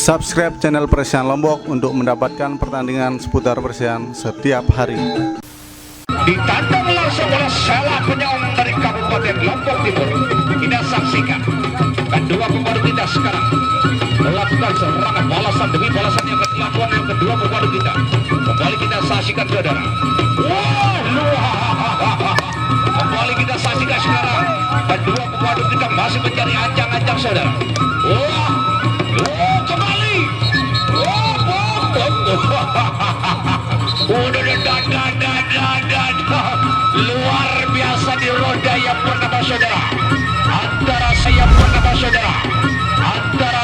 Subscribe channel Persian Lombok untuk mendapatkan pertandingan seputar Persian setiap hari. Ditantang langsung oleh Sela penyaung dari Kabupaten Lombok Timur. Kita saksikan kedua pemadu kita sekarang melakukan serangan balasan demi balasan yang dilakukan yang kedua pemadu kita. Kembali kita saksikan saudara. Wah, luar. Kembali kita saksikan sekarang kedua pemadu kita masih mencari ancang-ancang saudara. Wah, kembali. Luar biasa di roda yang pertama saudara. Antara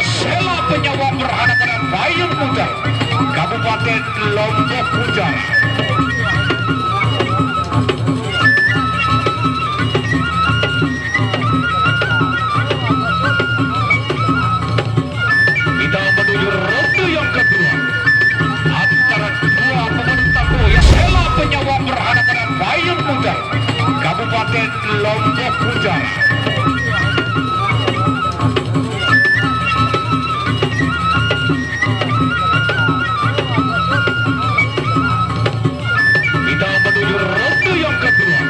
Sela penyawang berhadapan dengan Payung Pujar Kabupaten Lombok Pujar. Kita menuju ronde yang kedua antara dua pemain tangguh ya. Sela penyawang berhadapan dengan Payung Pujar Kabupaten Lombok Pujar. Kita menuju ronde yang kedua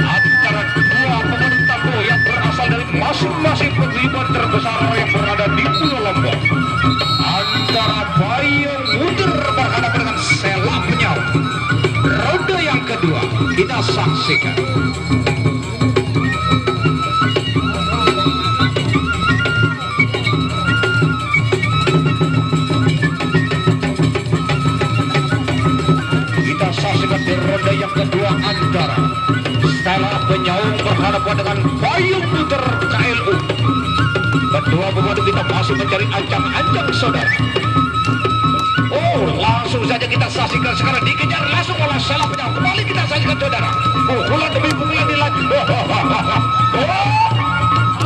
antara dua pemain tangguh yang berasal dari masing-masing paguyuban terbesar yang berada di Pulau Lombok. Antara Payung Pujar berhadapan dengan Sela penyawang. Ronde yang kedua kita saksikan. Kita saksikan di ronde yang kedua antara Sela penyaung berhadapan dengan Payung Pujar KLU. Kedua pemadu kita masih mencari ancang-ancang saudara. Oh, langsung saja kita saksikan sekarang dikejar langsung oleh Sela penyawang. Kembali kita saksikan saudara. Pukulan demi pukulan dilanjut.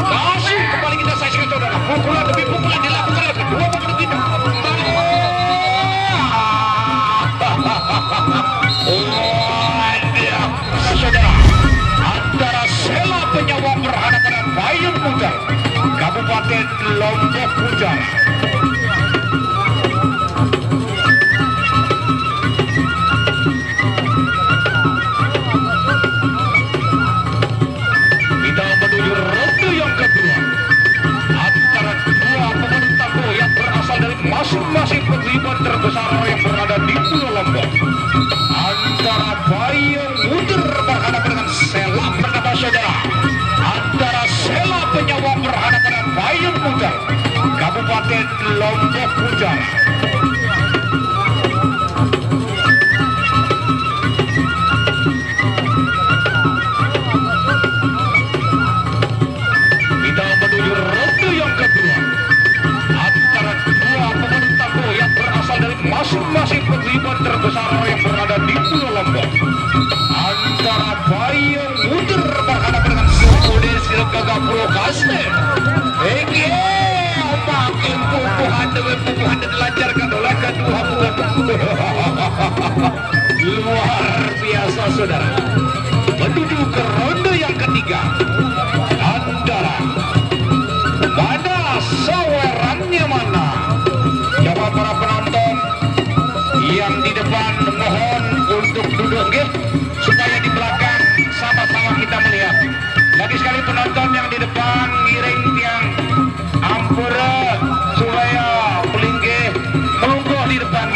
Masih kembali kita saksikan saudara. Pukulan demi pukulan dilakukan oleh kedua pemadu kita. Saudara, antara Sela penyawang berhadapan dengan Payung Pujar Kabupaten Lombok Pujar. Kita menuju ronde yang kedua antara dua pemain tangguh yang berasal dari masing-masing paguyuban terbesar yang berada di Pulau Lombok. Antara Payung Pujar berhadapan dengan Sela pertama saudara. Antara Sela penyawang berhadapan dengan Payung Pujar Kabupaten Lombok Pujar. Kita menuju ronde yang kedua antara dua pemain tangguh yang berasal dari masing-masing paguyuban terbesar yang berada di Pulau Lombok. Antara Payung Pujar berhadapan dengan Sukudes Gagak Prokasne. Ege, makin pupuhan dilancarkan oleh kedua pemadu. Luar biasa saudara. Menuju ke ronde yang ketiga antara mana sawerannya mana. Coba para penonton yang di depan mohon untuk duduk supaya di belakang sama-sama kita melihat. Lagi sekali penonton yang di depan ngiring tiang ampura supaya pelingge melungguh di depan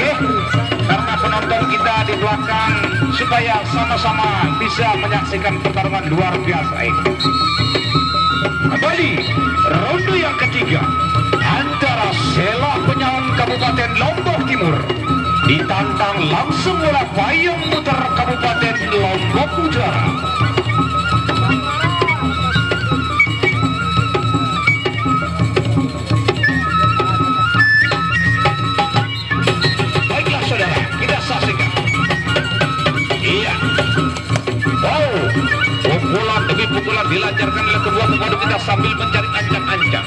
karena penonton kita di belakang supaya sama-sama bisa menyaksikan pertarungan luar biasa ini. Kembali ronde yang ketiga antara Sela penyawang Kabupaten Lombok Timur ditantang langsung oleh Payung Pujar Kabupaten Lombok Utara. Baiklah saudara, kita saksikan. Iya. Wow, pukulan demi pukulan dilancarkan oleh kedua pemadu kita sambil mencari ancang-ancang.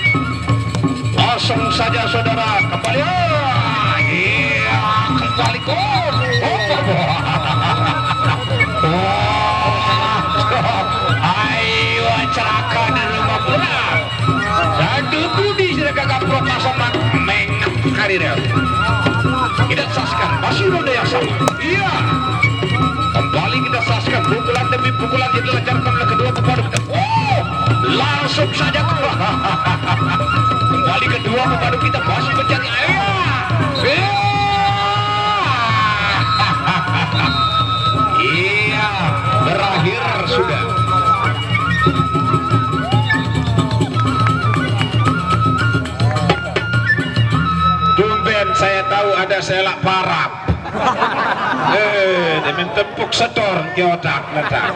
Langsung saja saudara, kembali. Iya, kembali gol. Ayo cerahkan di rumah pulang. Satu kudi sudah kakak propasoman meng Karirel. Kita saksikan masih ronde yang sama. Iya. Kembali kita saksikan pukulan demi pukulan yang dilancarkan oleh kedua pemaduk. Oh, langsung saja kembali kedua pemaduk kita masih mencari air. Iya, berakhir sudah. Tumben saya tahu ada selak parap. Demi tepuk setor ke otak letak.